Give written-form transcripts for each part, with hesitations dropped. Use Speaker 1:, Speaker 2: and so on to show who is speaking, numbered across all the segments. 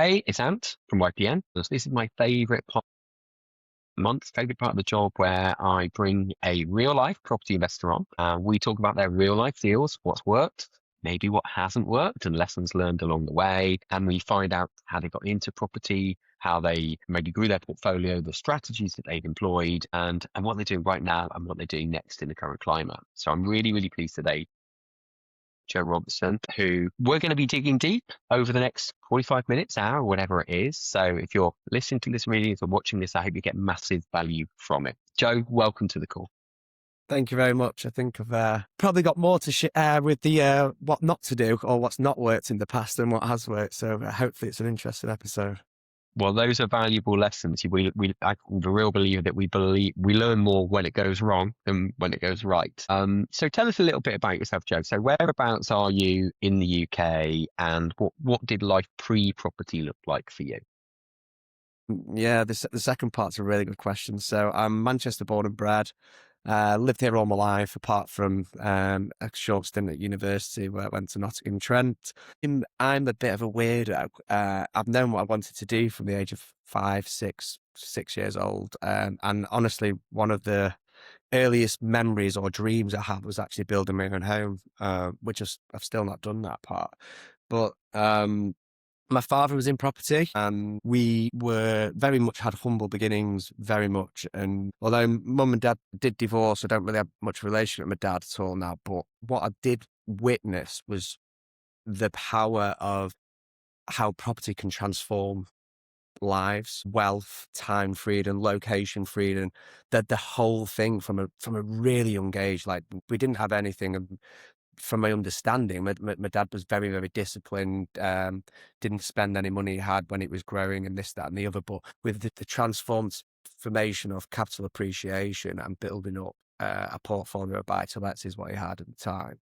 Speaker 1: Hey, it's Ant from YPN. This is my favorite favorite part of the job where I bring a real life property investor on. We talk about their real life deals, what's worked, maybe what hasn't worked, and lessons learned along the way. And we find out how they got into property, how they maybe grew their portfolio, the strategies that they've employed, and what they're doing right now and what they're doing next in the current climate. So I'm really, really pleased today Joe Robertson, who we're going to be digging deep over the next 45 minutes, hour, whatever it is. So if you're listening to this reading or watching this, I hope you get massive value from it. Joe, welcome to the call.
Speaker 2: Thank you very much. I think I've probably got more to share with the what not to do or what's not worked in the past than what has worked. So hopefully it's an interesting episode.
Speaker 1: Well, those are valuable lessons. I'm the real believer that we learn more when it goes wrong than when it goes right. So tell us a little bit about yourself, Joe. So whereabouts are you in the UK, and what did life pre-property look like for you?
Speaker 2: Yeah, the second part's a really good question. So I'm Manchester born and bred. Lived here all my life, apart from a short stint at university where I went to Nottingham Trent. I'm a bit of a weirdo. I've known what I wanted to do from the age of 6 years old. And honestly, one of the earliest memories or dreams I had was actually building my own home, which I've still not done that part. But my father was in property and we were very much had humble beginnings, very much. And although mum and dad did divorce, I don't really have much relationship with my dad at all now. But what I did witness was the power of how property can transform lives, wealth, time freedom, location freedom, that the whole thing from a really young age. Like, we didn't have anything. And from my understanding, my dad was very, very disciplined, didn't spend any money he had when it was growing and this, that and the other. But with the transformation of capital appreciation and building up a portfolio of buy-to-lets is what he had at the time.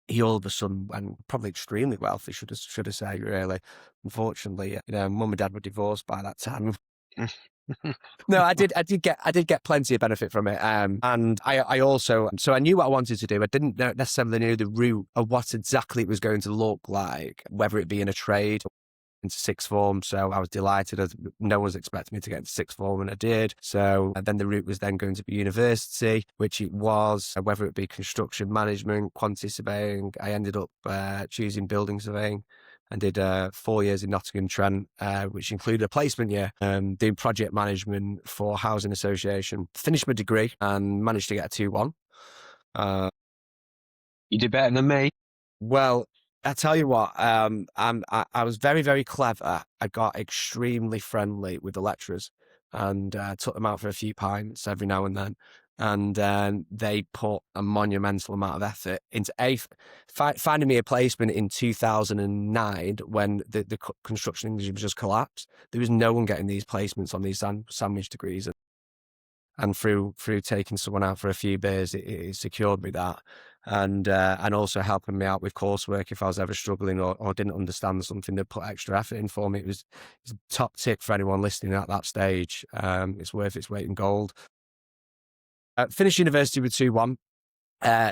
Speaker 2: He all of a sudden went probably extremely wealthy, should have said, really. Unfortunately, mum and dad were divorced by that time. No, I did get plenty of benefit from it. And I also, so I knew what I wanted to do. I didn't necessarily know the route of what exactly it was going to look like, whether it be in a trade or into sixth form. So I was delighted, as no one was expecting me to get into sixth form, and I did. So then the route was then going to be university, which it was, whether it be construction management, quantity surveying. I ended up choosing building surveying and did 4 years in Nottingham Trent, which included a placement year, doing project management for a housing association. Finished my degree and managed to get a 2-1.
Speaker 1: You did better than me.
Speaker 2: Well, I tell you what, I was very, very clever. I got extremely friendly with the lecturers and took them out for a few pints every now and then. And they put a monumental amount of effort into finding me a placement in 2009 when the construction industry was just collapsed. There was no one getting these placements on these sandwich degrees. And through taking someone out for a few beers, it secured me that. And also helping me out with coursework if I was ever struggling or didn't understand something, they put extra effort in for me. It's a top tip for anyone listening at that stage. It's worth its weight in gold. Finished university with 2-1.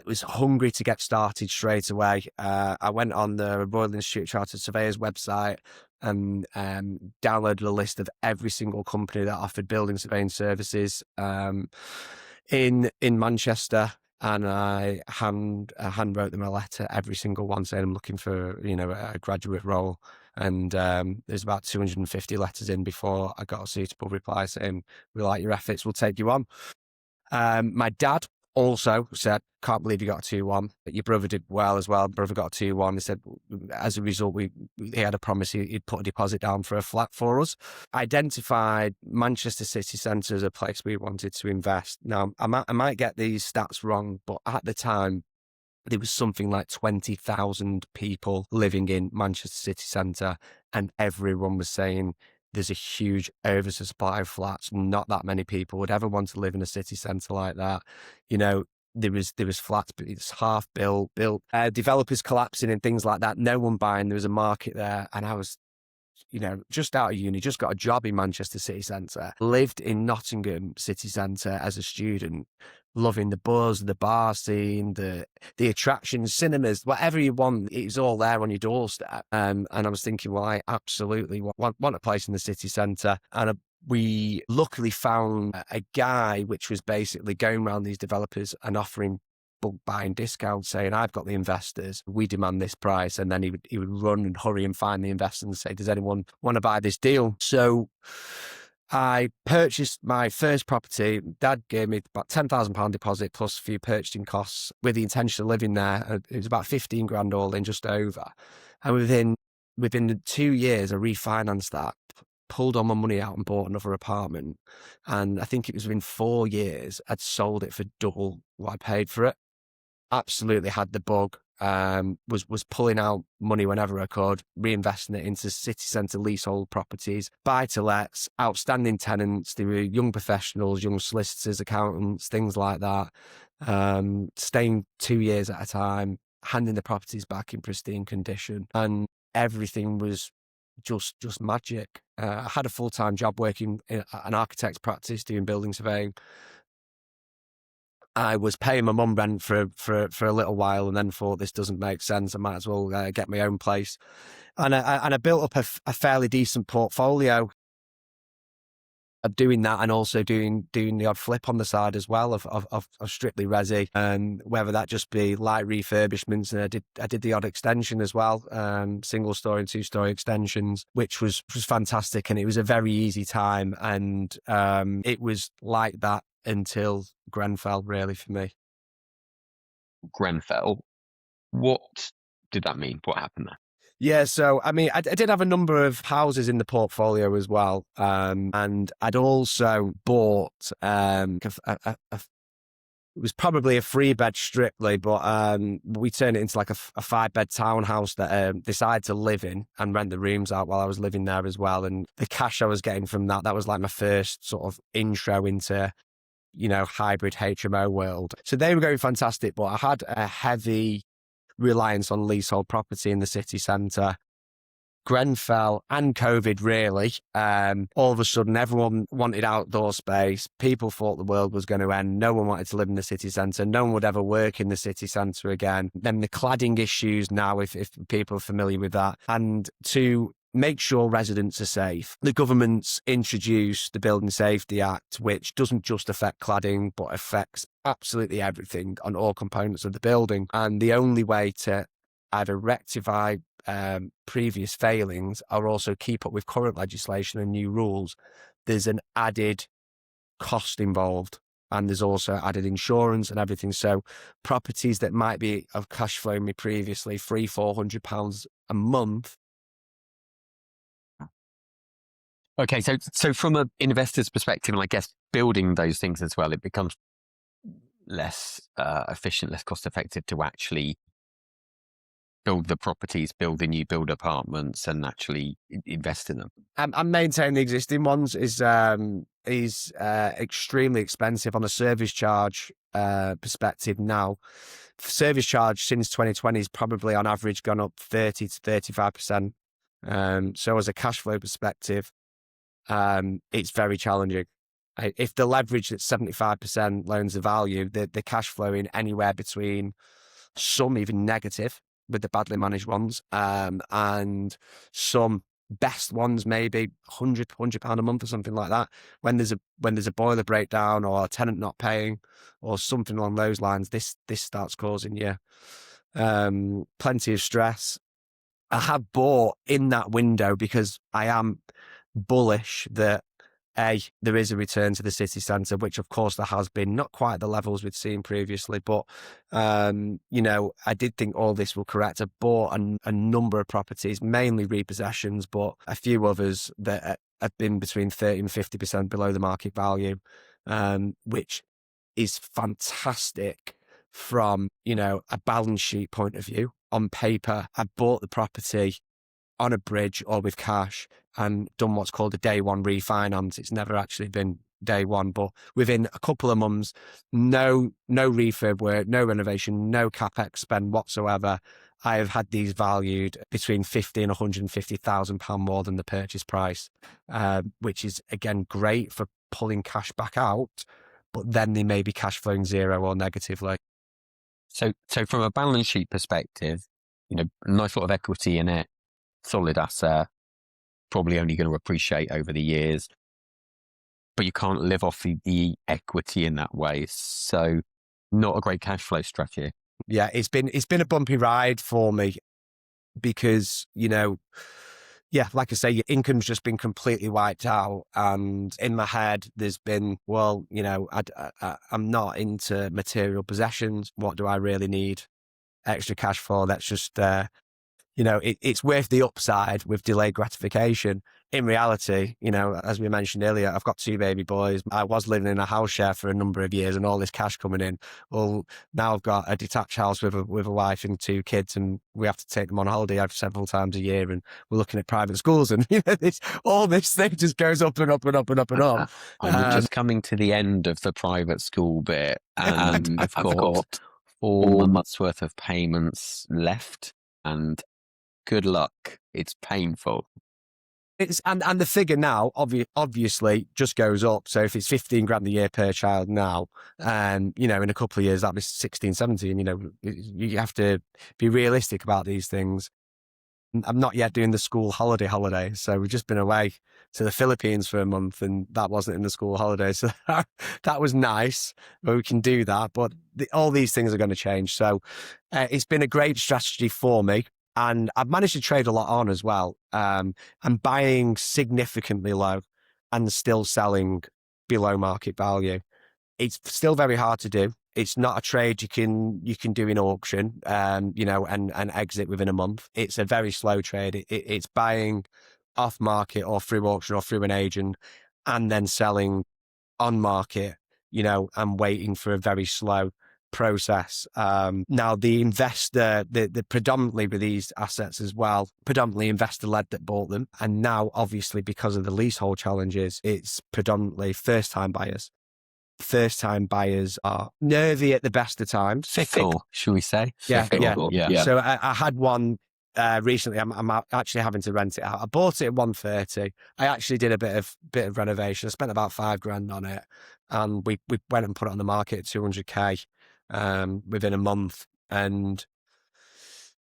Speaker 2: Was hungry to get started straight away. I went on the Royal Institute of Chartered Surveyors website and downloaded a list of every single company that offered building surveying services in Manchester. And I hand wrote them a letter, every single one, saying I'm looking for a graduate role. And there's about 250 letters in before I got a suitable reply saying, "We like your efforts, we'll take you on." My dad also said, "Can't believe you got a 2-1. Your brother did well as well. Brother got a 2-1. He said, as a result, he had a promise he'd put a deposit down for a flat for us. Identified Manchester city centre as a place we wanted to invest. Now, I might get these stats wrong, but at the time, there was something like 20,000 people living in Manchester city centre, and everyone was saying, there's a huge oversupply of flats. Not that many people would ever want to live in a city centre like that. There was flats, but it's half built, developers collapsing and things like that. No one buying. There was a market there, and I was, just out of uni, just got a job in Manchester city centre. Lived in Nottingham city centre as a student. loving the buzz, the bar scene, the attractions, cinemas, whatever you want, it's all there on your doorstep. And I was thinking, well, I absolutely want a place in the city centre. And we luckily found a guy which was basically going around these developers and offering bulk buying discounts, saying, I've got the investors, we demand this price. And then he would run and hurry and find the investors and say, does anyone want to buy this deal? So I purchased my first property. Dad gave me about £10,000 deposit plus a few purchasing costs with the intention of living there. It was about 15 grand all in, just over. And within 2 years, I refinanced that, pulled all my money out and bought another apartment. And I think it was within 4 years, I'd sold it for double what I paid for it. Absolutely had the bug. Was pulling out money whenever I could, reinvesting it into city centre leasehold properties, buy-to-lets, outstanding tenants. They were young professionals, young solicitors, accountants, things like that. Staying 2 years at a time, handing the properties back in pristine condition, and everything was just magic. I had a full-time job working in an architect's practice doing building surveying. I was paying my mum rent for a little while, and then thought, this doesn't make sense. I might as well get my own place. And I built up a fairly decent portfolio of doing that, and also doing the odd flip on the side as well of strictly resi, and whether that just be light refurbishments. And I did the odd extension as well, single story and 2-story extensions, which was fantastic. And it was a very easy time, and it was like that until Grenfell, really, for me.
Speaker 1: Grenfell. What did that mean? What happened there?
Speaker 2: Yeah, so I mean, I did have a number of houses in the portfolio as well, and I'd also bought it was probably a 3-bed strictly, but we turned it into like a 5-bed townhouse that decided to live in and rent the rooms out while I was living there as well. And the cash I was getting from that was like my first sort of intro into, hybrid HMO world. So they were going fantastic, but I had a heavy reliance on leasehold property in the city centre. Grenfell and COVID, really. All of a sudden, everyone wanted outdoor space. People thought the world was going to end. No one wanted to live in the city centre. No one would ever work in the city centre again. Then the cladding issues now, if people are familiar with that. And to make sure residents are safe, the government's introduced the Building Safety Act, which doesn't just affect cladding, but affects absolutely everything on all components of the building. And the only way to either rectify previous failings or also keep up with current legislation and new rules, there's an added cost involved. And there's also added insurance and everything. So properties that might be of cash flowing me previously £300-400 a month.
Speaker 1: Okay, so from an investor's perspective, and I guess building those things as well, it becomes less efficient, less cost effective to actually build the properties, build the new build apartments, and actually invest in them.
Speaker 2: And maintain the existing ones is extremely expensive on a service charge perspective now. Service charge since 2020 is probably on average gone up 30 to 35%. So as a cash flow perspective, it's very challenging. If the leverage at 75% loans to value, the cash flow in anywhere between some even negative with the badly managed ones, and some best ones maybe £100 a month or something like that. When there's a boiler breakdown or a tenant not paying or something along those lines, this starts causing you plenty of stress. I have bought in that window because I am bullish that there is a return to the city centre, which of course there has been, not quite the levels we'd seen previously, but I did think all this will correct. I bought a number of properties, mainly repossessions, but a few others that have been between 30 and 50% below the market value, which is fantastic from, a balance sheet point of view. On paper, I bought the property on a bridge or with cash and done what's called a day one refinance. It's never actually been day one, but within a couple of months, no refurb work, no renovation, no capex spend whatsoever, I have had these valued between £50,000 and £150,000 more than the purchase price, which is again great for pulling cash back out. but then they may be cash flowing zero or negatively.
Speaker 1: So from a balance sheet perspective, nice lot of equity in it, solid asset, probably only going to appreciate over the years, but you can't live off the equity in that way. So not a great cash flow strategy.
Speaker 2: Yeah, it's been a bumpy ride for me because, yeah, like I say, your income's just been completely wiped out. And in my head, there's been, well, I'm not into material possessions. What do I really need extra cash for? That's just, it's worth the upside with delayed gratification. In reality, as we mentioned earlier, I've got 2 baby boys. I was living in a house share for a number of years and all this cash coming in. Well, now I've got a detached house with a wife and 2 kids, and we have to take them on holiday several times a year, and we're looking at private schools, and all this thing just goes up and up and up and up and up.
Speaker 1: I'm just coming to the end of the private school bit, and I've got 4 months worth of payments left, and good luck. It's painful.
Speaker 2: And the figure now obviously just goes up. So if it's 15 grand a year per child now, in a couple of years that'll be 16, 17. You have to be realistic about these things. I'm not yet doing the school holiday. So we've just been away to the Philippines for a month, and that wasn't in the school holiday. So that was nice, but we can do that. But all these things are going to change. So it's been a great strategy for me. And I've managed to trade a lot on as well. I'm buying significantly low and still selling below market value. It's still very hard to do. It's not a trade you can do in auction, and exit within a month. It's a very slow trade. It's buying off market or through auction or through an agent, and then selling on market, and waiting for a very slow process. Now the investor, the predominantly with these assets as well, predominantly investor led that bought them. And now obviously because of the leasehold challenges, it's predominantly first time buyers. First time buyers are nervy at the best of times.
Speaker 1: Fickle, should we say?
Speaker 2: Yeah.
Speaker 1: Yeah.
Speaker 2: So I had one recently. I'm actually having to rent it out. I bought it at 130. I actually did a bit of renovation. I spent about 5 grand on it, and we went and put it on the market at 200k within a month. And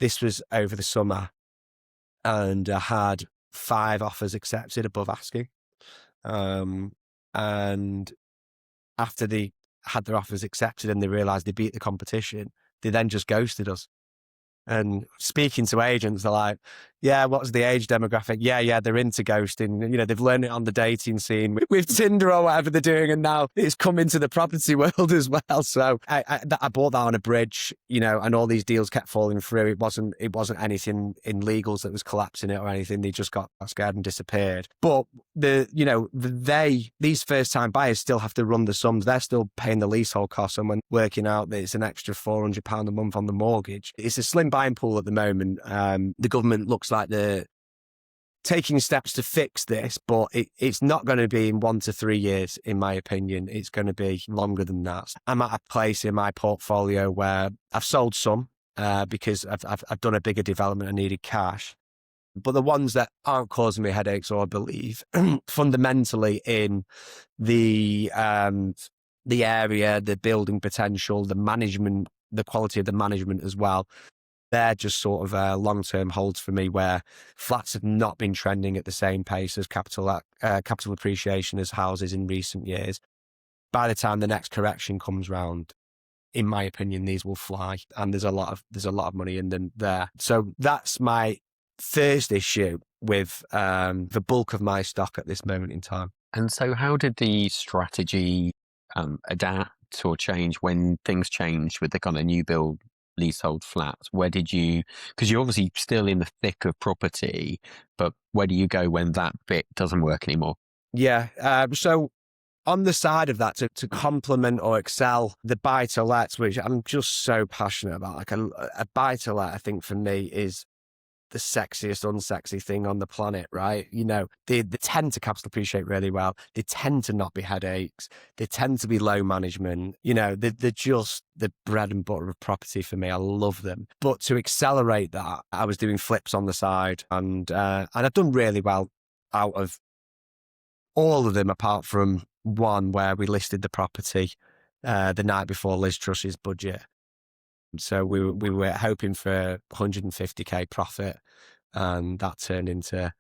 Speaker 2: this was over the summer, and I had 5 offers accepted above asking. And after they had their offers accepted and they realised they beat the competition, they then just ghosted us. And speaking to agents, they're like, yeah, what's the age demographic? Yeah, they're into ghosting. They've learned it on the dating scene with Tinder or whatever they're doing. And now it's come into the property world as well. So I bought that on a bridge, and all these deals kept falling through. It wasn't anything in legals that was collapsing it or anything. They just got scared and disappeared. But these first time buyers still have to run the sums. They're still paying the leasehold costs, and when working out that it's an extra £400 a month on the mortgage, it's a slim buying pool at the moment. The government looks like they're taking steps to fix this, but it's not going to be in 1 to 3 years, in my opinion. It's going to be longer than that. I'm at a place in my portfolio where I've sold some because I've done a bigger development and needed cash. But the ones that aren't causing me headaches, or I believe fundamentally in the area, the building potential, the management, the quality of the management as well, they're just sort of long-term holds for me, where flats have not been trending at the same pace as capital appreciation as houses in recent years. By the time the next correction comes round, in my opinion, these will fly, and there's a lot of money in them there. So that's my first issue with the bulk of my stock at this moment in time.
Speaker 1: And so how did the strategy adapt or change when things changed with the kind of new build leasehold flats? Where did you, because you're obviously still in the thick of property, but where do you go when that bit doesn't work anymore?
Speaker 2: Yeah. So on the side of that, to complement or excel the buy-to-lets, which I'm just so passionate about, like a buy-to-let, I think for me is the sexiest unsexy thing on the planet, right? They tend to capital appreciate really well. They tend to not be headaches. They tend to be low management. They're just the bread and butter of property for me. I love them. But to accelerate that, I was doing flips on the side, and I've done really well out of all of them, apart from one where we listed the property the night before Liz Truss's budget. So we were hoping for 150k profit, and that turned into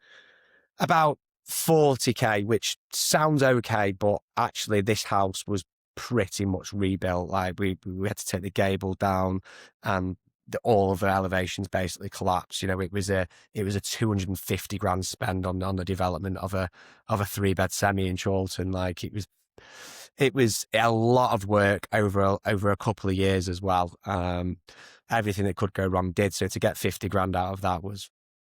Speaker 2: about 40k, which sounds okay, but actually this house was pretty much rebuilt. Like we had to take the gable down, and all of the elevations basically collapsed. You know, it was a 250 grand spend on the development of a 3-bed semi in Chorlton. Like it was a lot of work over a couple of years as well. Everything that could go wrong did. So to get 50 grand out of that was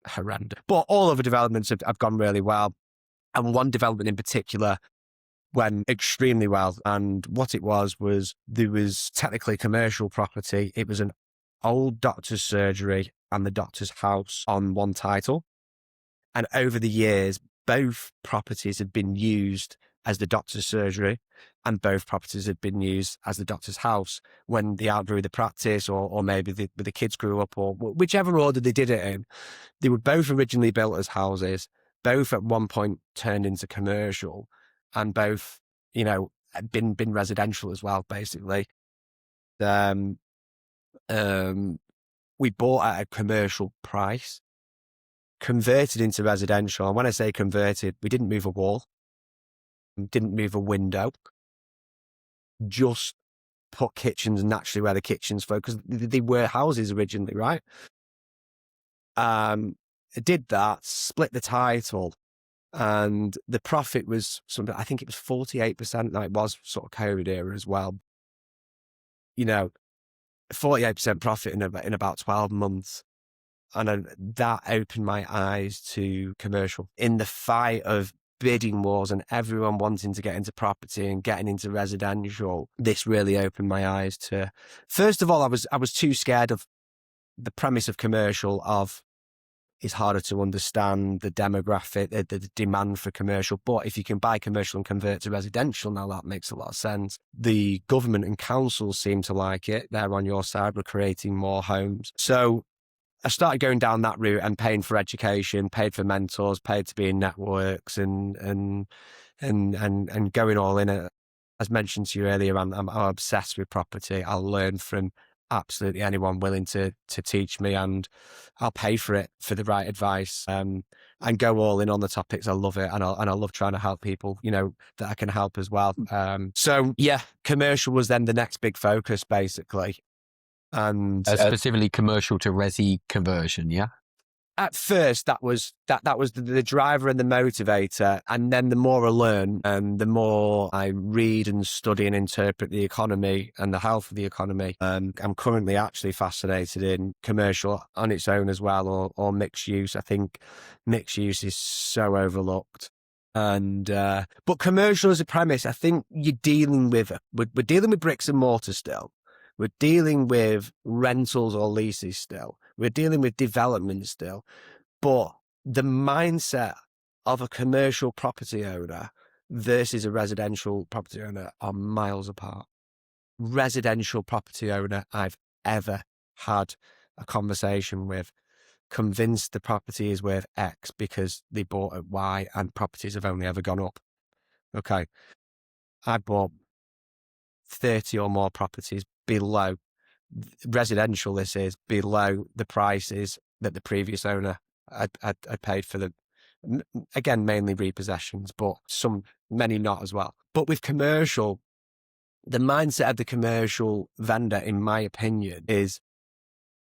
Speaker 2: horrendous. But all of the developments have gone really well. And one development in particular went extremely well. And what it was there was technically commercial property. It was an old doctor's surgery and the doctor's house on one title. And over the years, both properties had been used as the doctor's surgery, and both properties had been used as the doctor's house when they outgrew the practice, or maybe the kids grew up, or whichever order they did it in. They were both originally built as houses, both at one point turned into commercial, and both, you know, had been residential as well, basically. We bought at a commercial price, converted into residential. And when I say converted, we didn't move a wall, didn't move a window, just put kitchens naturally where the kitchens were, because they were houses originally, right? Did that, split the title, and the profit was something, I think it was 48%. Like, it was sort of COVID era as well. You know, 48% profit in about 12 months. And that opened my eyes to commercial. In the fight of bidding wars and everyone wanting to get into property and getting into residential, this really opened my eyes to, first of all, I was too scared of the premise of commercial. Of it's harder to understand the demographic, the demand for commercial. But if you can buy commercial and convert to residential, now that makes a lot of sense. The government and councils seem to like it. They're on your side. We're creating more homes. So I started going down that route and paying for education, paid for mentors, paid to be in networks, and going all in. As mentioned to you earlier, I'm obsessed with property. I'll learn from absolutely anyone willing to teach me, and I'll pay for it for the right advice. And go all in on the topics. I love it, and I love trying to help people, you know, that I can help as well. So yeah, commercial was then the next big focus, basically. And
Speaker 1: specifically commercial to resi conversion, yeah?
Speaker 2: At first, that was the driver and the motivator. And then the more I learn and the more I read and study and interpret the economy and the health of the economy, I'm currently actually fascinated in commercial on its own as well, or mixed use. I think mixed use is so overlooked. And but commercial as a premise, I think you're dealing with we're dealing with bricks and mortar still. We're dealing with rentals or leases still. We're dealing with development still. But the mindset of a commercial property owner versus a residential property owner are miles apart. Residential property owner I've ever had a conversation with convinced the property is worth X because they bought at Y and properties have only ever gone up. Okay. I bought 30 or more properties below residential. This is below the prices that the previous owner had paid for them. Again, mainly repossessions, but many not as well. But with commercial, the mindset of the commercial vendor, in my opinion, is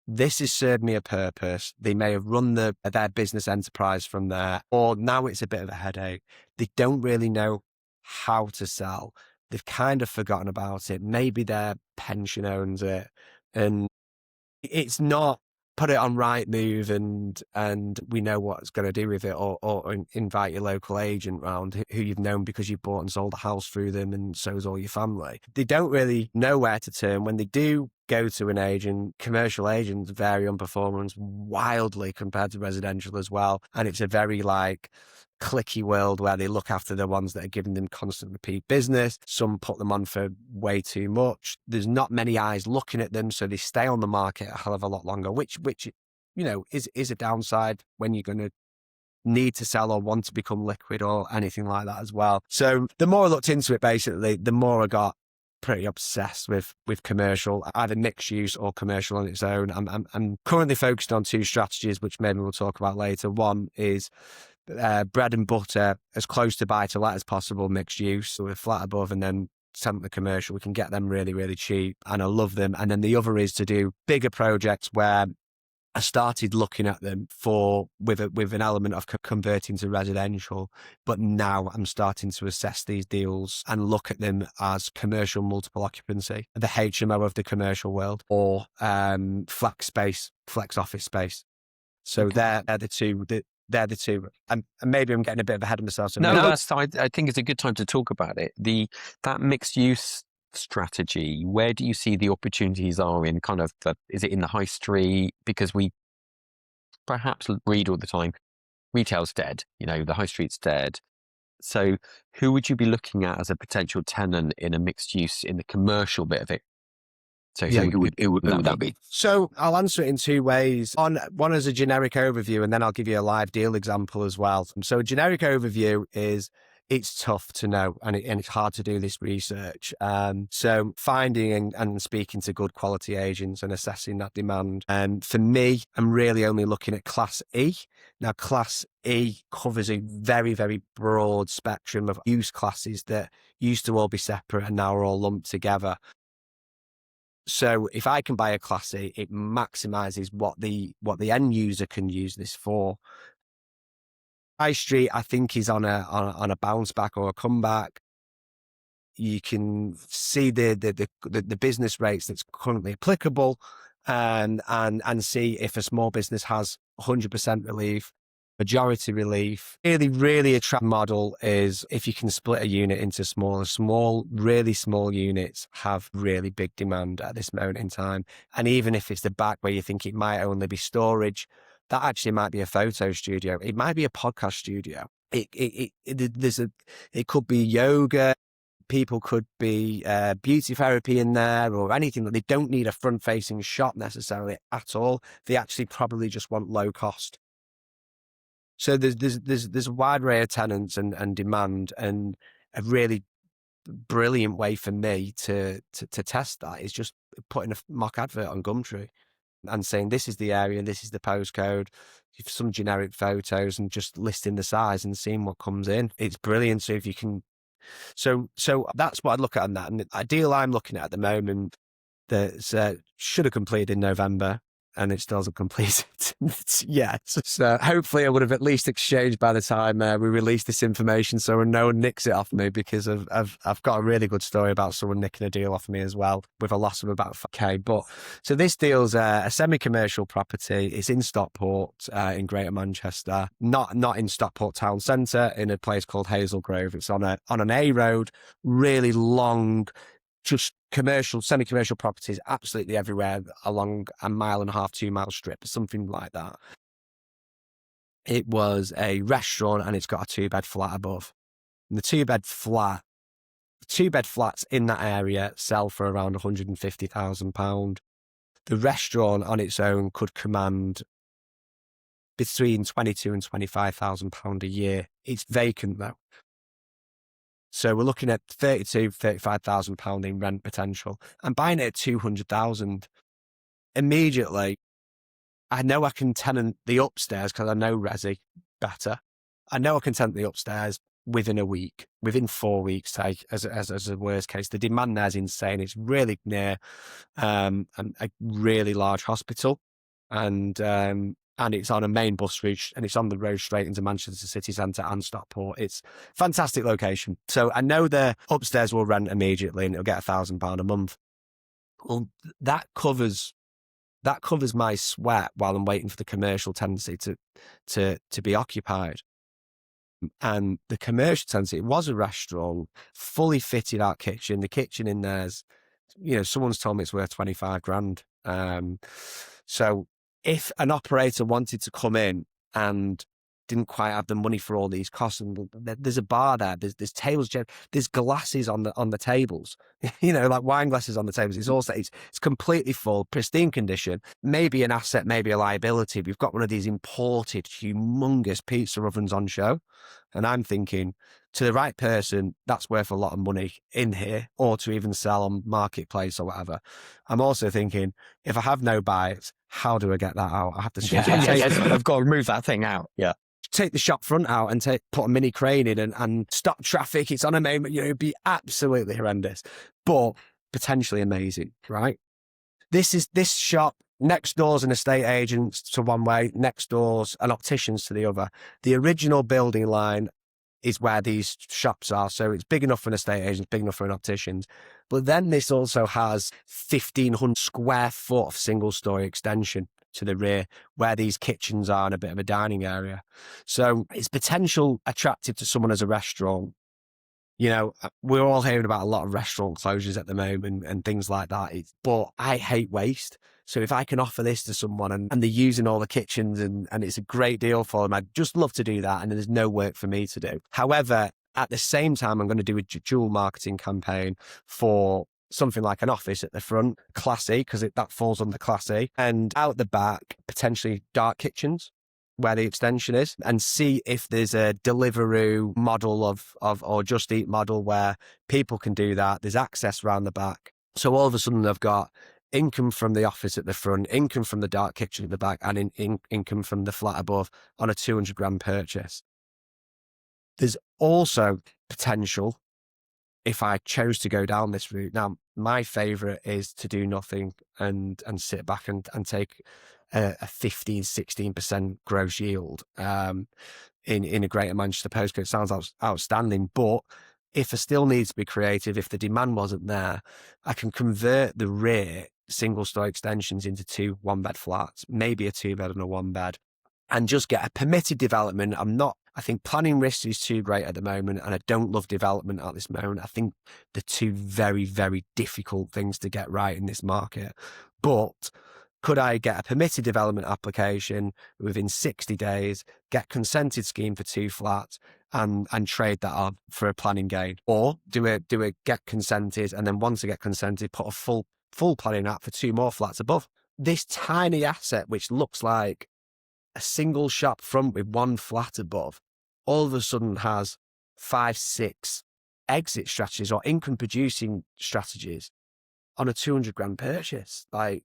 Speaker 2: this has served me a purpose. They may have run their business enterprise from there, or now it's a bit of a headache. They don't really know how to sell. They've kind of forgotten about it. Maybe their pension owns it, and it's not put it on Rightmove and we know what it's going to do with it, or invite your local agent round who you've known because you bought and sold a house through them, and so's all your family. They don't really know where to turn. When they do go to an agent, commercial agents vary on performance wildly compared to residential as well. And it's a very clicky world where they look after the ones that are giving them constant repeat business. Some put them on for way too much. There's not many eyes looking at them, so they stay on the market a hell of a lot longer, which you know is a downside when you're going to need to sell or want to become liquid or anything like that as well. So the more I looked into it, basically, the more I got pretty obsessed with commercial, either mixed use or commercial on its own. I'm currently focused on two strategies, which maybe we'll talk about later. One is bread and butter, as close to buy to let as possible, mixed use, so we're flat above, and then some the commercial. We can get them really, really cheap, and I love them. And then the other is to do bigger projects where I started looking at them with an element of converting to residential, but now I'm starting to assess these deals and look at them as commercial multiple occupancy, the HMO of the commercial world, or flex office space. So
Speaker 1: Okay.
Speaker 2: they're the two. They're the two. And maybe I'm getting a bit of ahead of myself. So
Speaker 1: No,
Speaker 2: maybe,
Speaker 1: I think it's a good time to talk about it. That mixed use strategy, where do you see the opportunities are in kind of is it in the high street? Because we perhaps read all the time, retail's dead, the high street's dead. So who would you be looking at as a potential tenant in a mixed use in the commercial bit of it? So
Speaker 2: yeah.
Speaker 1: who would that be?
Speaker 2: So I'll answer it in two ways. One as a generic overview, and then I'll give you a live deal example as well. So a generic overview is it's tough to know, and it's hard to do this research. So finding and speaking to good quality agents and assessing that demand. And for me, I'm really only looking at Class E. Now, Class E covers a very, very broad spectrum of use classes that used to all be separate and now are all lumped together. So if I can buy a Class E, it maximizes what the end user can use this for. High Street, I think, is on a bounce back or a comeback. You can see the business rates that's currently applicable, and see if a small business has 100% relief, majority relief. Really attractive model is if you can split a unit into really small units have really big demand at this moment in time. And even if it's the back where you think it might only be storage, that actually might be a photo studio. It might be a podcast studio. It could be yoga. People could be beauty therapy in there or anything that they don't need a front facing shop necessarily at all. They actually probably just want low cost. So there's a wide array of tenants and demand, and a really brilliant way for me to test that is just putting a mock advert on Gumtree and saying this is the area, this is the postcode, some generic photos, and just listing the size and seeing what comes in. It's brilliant. So if you can, so that's what I'd look at on that. And the deal I'm looking at the moment that should have completed in November, and it still hasn't completed yet. So hopefully I would have at least exchanged by the time we release this information, so no one nicks it off me, because I've got a really good story about someone nicking a deal off me as well, with a loss of about 5K. But so this deal's a semi-commercial property. It's in Stockport in Greater Manchester, not in Stockport town centre, in a place called Hazel Grove. It's on an A road, really long, just semi-commercial properties absolutely everywhere along a 1.5 2-mile strip, something like that. It was a restaurant, and it's got a 2-bed flat above. And the 2-bed flats in that area sell for around £150,000. The restaurant on its own could command between £22,000 and £25,000 a year. It's vacant though. So we're looking at £35,000 in rent potential. I'm buying it at 200,000. Immediately, I know I can tenant the upstairs because I know Resi better. I know I can tenant the upstairs within a week, within 4 weeks, as a worst case. The demand there is insane. It's really near a really large hospital, and it's on a main bus route, and it's on the road straight into Manchester city centre and Stockport. It's fantastic location. So I know the upstairs will rent immediately, and it'll get £1,000 a month. Well, that covers my sweat while I'm waiting for the commercial tenancy to be occupied. And the commercial tenancy, it was a restaurant, fully fitted out kitchen. The kitchen in there's, someone's told me it's worth 25 grand. So if an operator wanted to come in and didn't quite have the money for all these costs. And there's a bar there. There's tables. There's glasses on the tables. Like wine glasses on the tables. It's completely full, pristine condition. Maybe an asset, maybe a liability. We've got one of these imported, humongous pizza ovens on show, and I'm thinking, to the right person, that's worth a lot of money in here, or to even sell on marketplace or whatever. I'm also thinking, if I have no bites, how do I get that out? I have to
Speaker 3: I've got to move that thing out. Yeah.
Speaker 2: Take the shop front out and put a mini crane in and stop traffic. It's on a main, it'd be absolutely horrendous, but potentially amazing, right? This shop, next door's an estate agent to one way, next door's an optician's to the other. The original building line is where these shops are. So it's big enough for an estate agent, big enough for an optician's. But then this also has 1,500 square foot of single story extension to the rear where these kitchens are and a bit of a dining area. So it's potential attractive to someone as a restaurant. We're all hearing about a lot of restaurant closures at the moment and things like that. But I hate waste. So if I can offer this to someone and they're using all the kitchens and it's a great deal for them, I'd just love to do that. And there's no work for me to do. However, at the same time, I'm going to do a dual marketing campaign for something like an office at the front, classy, because that falls under classy, and out the back, potentially dark kitchens where the extension is, and see if there's a Deliveroo model or Just Eat model where people can do that. There's access around the back. So all of a sudden they've got income from the office at the front, income from the dark kitchen at the back, and income from the flat above on a 200 grand purchase. There's also potential if I chose to go down this route. Now, my favourite is to do nothing and sit back and take a 15, 16% gross yield in a Greater Manchester postcode. Sounds outstanding, but if I still need to be creative, if the demand wasn't there, I can convert the rear single story extensions into 2 one-bed flats, maybe a 2-bed and a 1-bed, and just get a permitted development. I think planning risk is too great at the moment, and I don't love development at this moment. I think they're two very, very difficult things to get right in this market. But could I get a permitted development application within 60 days, get consented scheme for 2 flats, and trade that up for a planning gain? Or do it get consented, and then once I get consented, put a full planning app for 2 more flats above? This tiny asset, which looks like a single shop front with 1 flat above, all of a sudden has 5, 6 exit strategies or income producing strategies on a 200 grand purchase. Like,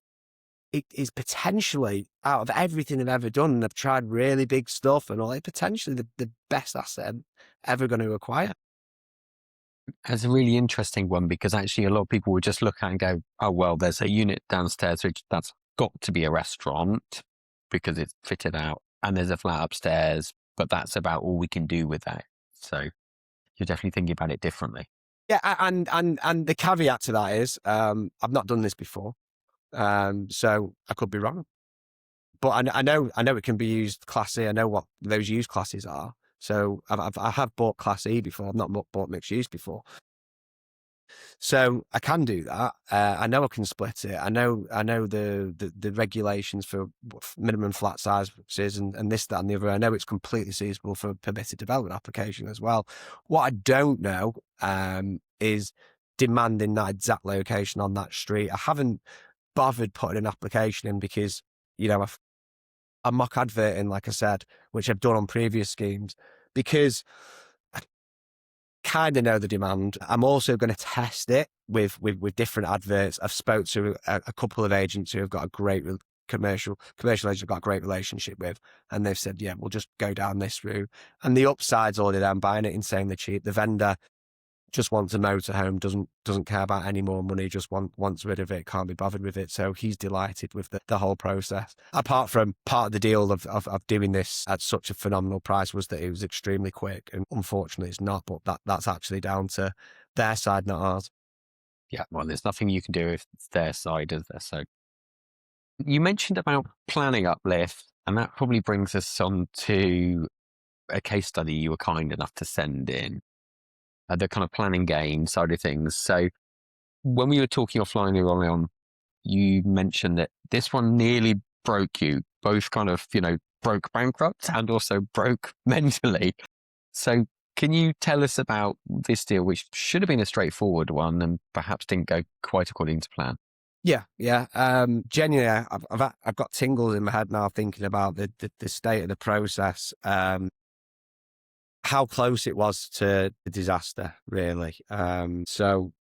Speaker 2: it is potentially, out of everything I've ever done, and I've tried really big stuff and all, it's potentially the best asset I'm ever going to acquire.
Speaker 1: It's a really interesting one, because actually a lot of people would just look at and go, oh, well, there's a unit downstairs, which that's got to be a restaurant because it's fitted out, and there's a flat upstairs, but that's about all we can do with that. So you're definitely thinking about it differently.
Speaker 2: Yeah, and the caveat to that is, I've not done this before, so I could be wrong. But I know it can be used Class E. I know what those use classes are. So I have bought Class E before. I've not bought mixed use before. So I can do that. I know I can split it. I know the regulations for minimum flat sizes and this, that, and the other. I know it's completely suitable for permitted development application as well. What I don't know is demanding that exact location on that street. I haven't bothered putting an application in because, I'm mock adverting, like I said, which I've done on previous schemes, because I kind of know the demand. I'm also going to test it with different adverts. I've spoke to a couple of agents who have got a great commercial agents I've got a great relationship with, and they've said, yeah, we'll just go down this route. And the upside's already there. I'm buying it insanely cheap. The vendor just wants a motorhome, doesn't care about any more money, just wants rid of it, can't be bothered with it. So he's delighted with the whole process. Apart from part of the deal of doing this at such a phenomenal price was that it was extremely quick, and unfortunately it's not, but that's actually down to their side, not ours.
Speaker 1: Yeah, well, there's nothing you can do if it's their side, is there? So you mentioned about planning uplift, and that probably brings us on to a case study you were kind enough to send in. The kind of planning gain side of things. So when we were talking offline early on, you mentioned that this one nearly broke you, both kind of,
Speaker 3: broke bankrupt and also broke mentally. So can you tell us about this deal, which should have been a straightforward one and perhaps didn't go quite according to plan?
Speaker 2: Yeah. Genuinely, I've got tingles in my head now thinking about the state of the process. How close it was to the disaster, really. So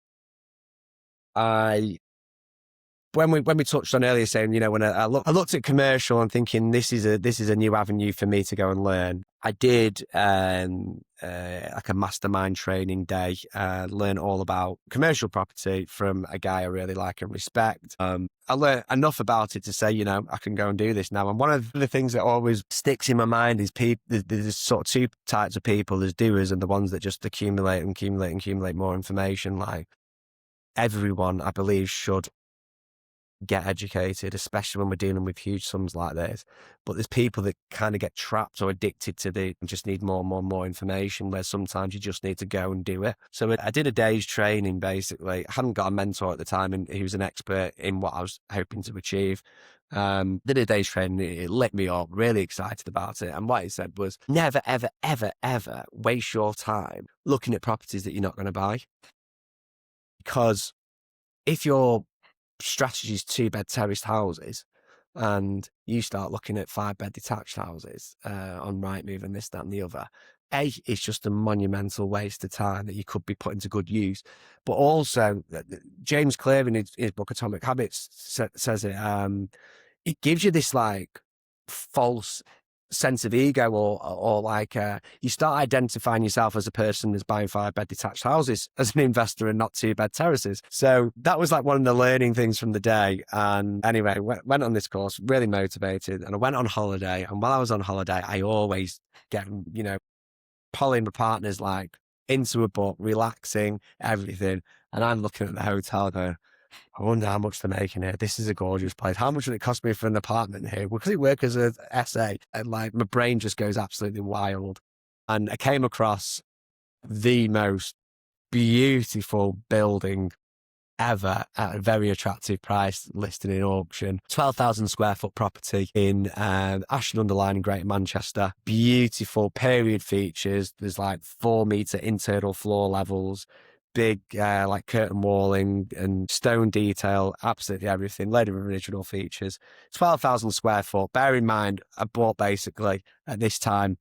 Speaker 2: when we touched on earlier, saying, when I looked at commercial and thinking this is a new avenue for me to go and learn. I did like a mastermind training day, learn all about commercial property from a guy I really like and respect. I learned enough about it to say, I can go and do this now. And one of the things that always sticks in my mind is there's sort of two types of people. There's doers and the ones that just accumulate more information. Like, everyone, I believe, should get educated, especially when we're dealing with huge sums like this. But there's people that kind of get trapped or addicted to and just need more information, where sometimes you just need to go and do it. So I did a day's training, basically. I hadn't got a mentor at the time, and he was an expert in what I was hoping to achieve. Did a day's training, it lit me up, really excited about it. And what he said was, never, ever, ever, ever waste your time looking at properties that you're not going to buy. Because if your strategy is 2-bed terraced houses and you start looking at 5-bed detached houses on Rightmove and this, that and the other, it's just a monumental waste of time that you could be putting to good use. But also, James Clear in his book Atomic Habits says it gives you this like false sense of ego, or like you start identifying yourself as a person that's buying 5-bed detached houses as an investor and not 2-bed terraces. So that was like one of the learning things from the day. And anyway, went on this course, really motivated, and I went on holiday. And while I was on holiday, I always get, pulling my partners like into a book, relaxing, everything. And I'm looking at the hotel going, I wonder how much they're making here. This is a gorgeous place. How much would it cost me for an apartment here? Because I work as an SA, and like my brain just goes absolutely wild. And I came across the most beautiful building ever at a very attractive price, listed in auction. 12,000 square foot property in Ashton-under-Lyne in Greater Manchester. Beautiful period features. There's like 4-meter internal floor levels. Big like curtain walling and stone detail, absolutely everything, load of original features. 12,000 square foot. Bear in mind, I bought basically at this time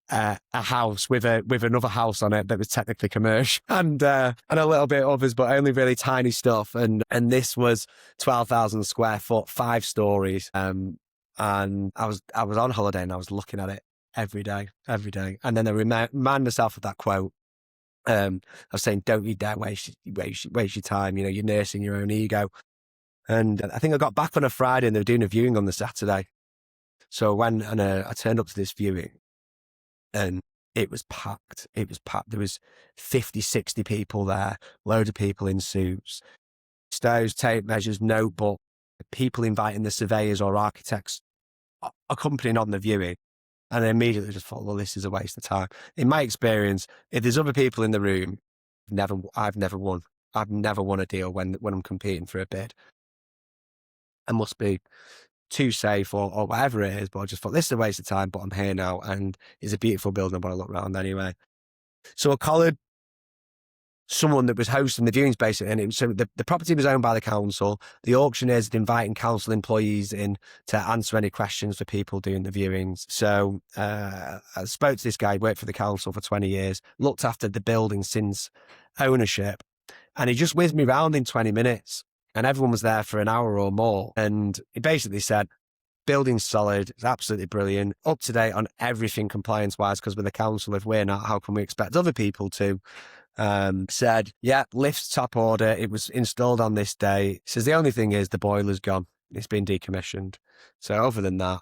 Speaker 2: a house with another house on it that was technically commercial, and a little bit of others, but only really tiny stuff. And this was 12,000 square foot, 5 stories. And I was on holiday and I was looking at it every day. And then I remind myself of that quote. I was saying, don't you dare waste your time. You're nursing your own ego. And I think I got back on a Friday and they were doing a viewing on the Saturday. So when I turned up to this viewing and it was packed. There was 50, 60 people there, loads of people in suits, stoves, tape measures, notebook, people inviting the surveyors or architects accompanying on the viewing. And I immediately just thought, well, this is a waste of time. In my experience, if there's other people in the room, I've never won. I've never won a deal when I'm competing for a bid. I must be too safe or whatever it is, but I just thought, this is a waste of time, but I'm here now and it's a beautiful building. I want to look around anyway. So I collared someone that was hosting the viewings basically, and so the property was owned by the council. The auctioneers had inviting council employees in to answer any questions for people doing the viewings. So I spoke to this guy, worked for the council for 20 years, looked after the building since ownership, and he just whizzed me around in 20 minutes and everyone was there for an hour or more. And he basically said, building's solid, it's absolutely brilliant, up to date on everything compliance wise, because with the council, if we're not, how can we expect other people to? Said, yeah, lift's top order. It was installed on this day. Says the only thing is the boiler's gone. It's been decommissioned. So other than that,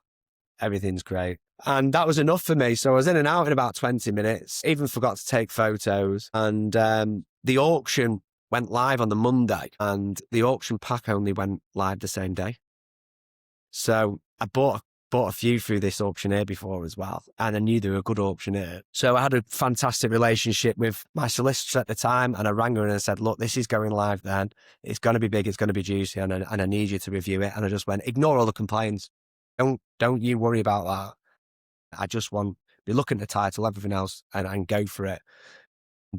Speaker 2: everything's great. And that was enough for me. So I was in and out in about 20 minutes, even forgot to take photos. And the auction went live on the Monday and the auction pack only went live the same day. So I bought a few through this auctioneer before as well, and I knew they were a good auctioneer. So I had a fantastic relationship with my solicitor at the time, and I rang her and I said, look, this is going live then. It's going to be big, it's going to be juicy, and I need you to review it. And I just went, ignore all the complaints. Don't you worry about that. I just want to look at the title, everything else, and go for it.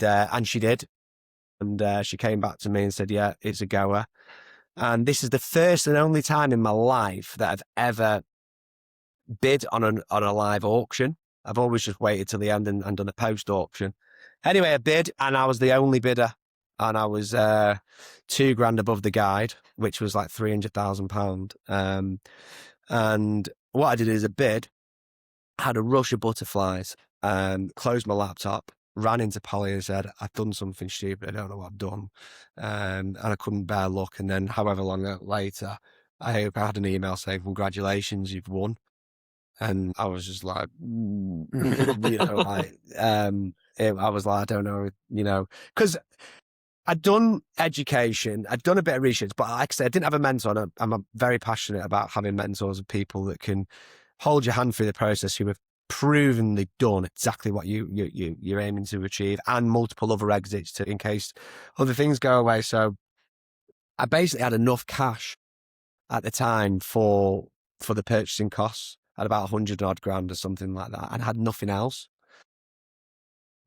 Speaker 2: And she did. And she came back to me and said, yeah, it's a goer. And this is the first and only time in my life that I've ever bid on a live auction. I've always just waited till the end and done a post auction. Anyway, I bid and I was the only bidder. And I was £2,000 above the guide, which was like £300,000. And what I did is a bid, had a rush of butterflies, closed my laptop, ran into Polly and said, I've done something stupid. I don't know what I've done. And I couldn't bear luck. And then however long later, I had an email saying, congratulations, you've won. And I was just like, you know, like, I was like, I don't know, you know, because I'd done education, I'd done a bit of research, but like I said, I didn't have a mentor. And I'm very passionate about having mentors and people that can hold your hand through the process, who have provenly done exactly what you're aiming to achieve, and multiple other exits in case other things go away. So I basically had enough cash at the time for the purchasing costs. I had about 100 odd grand or something like that, and had nothing else.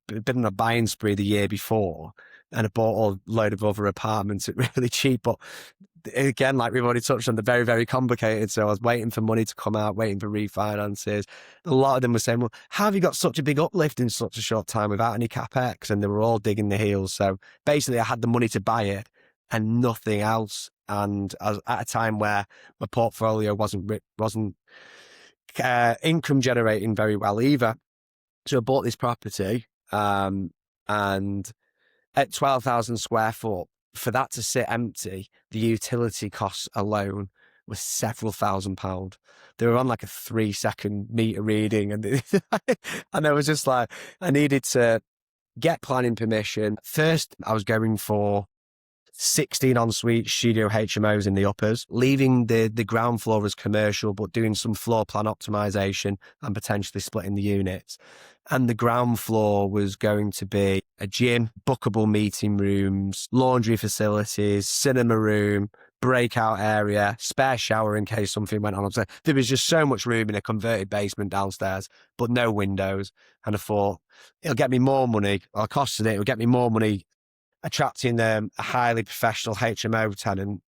Speaker 2: Been on a buying spree the year before, and I bought a load of other apartments at really cheap. But again, like we've already touched on, they're very, very complicated. So I was waiting for money to come out, waiting for refinances. A lot of them were saying, well, how have you got such a big uplift in such a short time without any capex? And they were all digging the heels. So basically I had the money to buy it and nothing else. And I was at a time where my portfolio wasn't income generating very well either. So I bought this property, and at 12,000 square foot, for that to sit empty, the utility costs alone was several £1,000s. They were on like a 3-second meter reading, and and I was just like, I needed to get planning permission. First, I was going for 16 ensuite studio HMOs in the uppers, leaving the ground floor as commercial, but doing some floor plan optimization and potentially splitting the units. And the ground floor was going to be a gym, bookable meeting rooms, laundry facilities, cinema room, breakout area, spare shower in case something went on. So there was just so much room in a converted basement downstairs, but no windows. And I thought, it'll get me more money, or costing it'll get me more money attracting a highly professional HMO tenant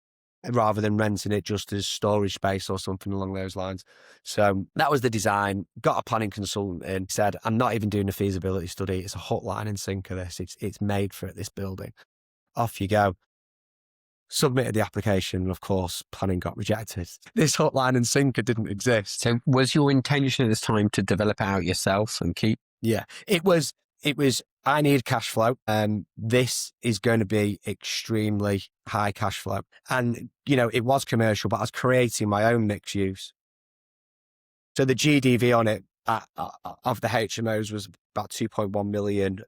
Speaker 2: rather than renting it just as storage space or something along those lines. So that was the design. Got a planning consultant in, said, I'm not even doing a feasibility study. It's a hook, line and sinker this. It's made for it, this building. Off you go. Submitted the application, and of course, planning got rejected. This hook, line and sinker didn't exist.
Speaker 3: So was your intention at this time to develop it out yourself and keep?
Speaker 2: Yeah, it was, I need cash flow, and this is going to be extremely high cash flow. And, you know, it was commercial, but I was creating my own mixed use. So the GDV on it of the HMOs was about 2.1 million.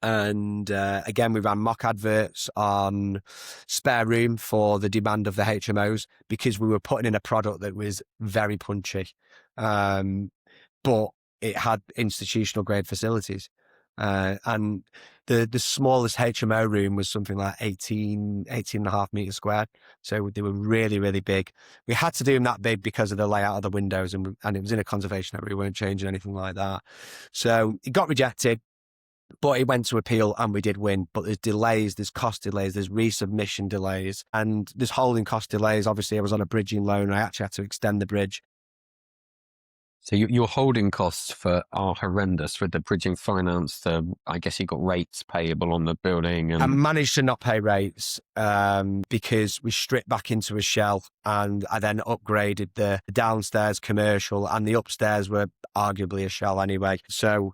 Speaker 2: And again, we ran mock adverts on spare room for the demand of the HMOs, because we were putting in a product that was very punchy. But it had institutional grade facilities. And the smallest HMO room was something like 18 and a half meters squared. So they were really, really big. We had to do them that big because of the layout of the windows, and it was in a conservation area. We weren't changing anything like that. So it got rejected, but it went to appeal and we did win. But there's delays, there's cost delays, there's resubmission delays, and there's holding cost delays. Obviously, I was on a bridging loan. I actually had to extend the bridge.
Speaker 3: So your holding costs are horrendous for the bridging finance. I guess you got rates payable on the building. And
Speaker 2: I managed to not pay rates because we stripped back into a shell, and I then upgraded the downstairs commercial, and the upstairs were arguably a shell anyway. So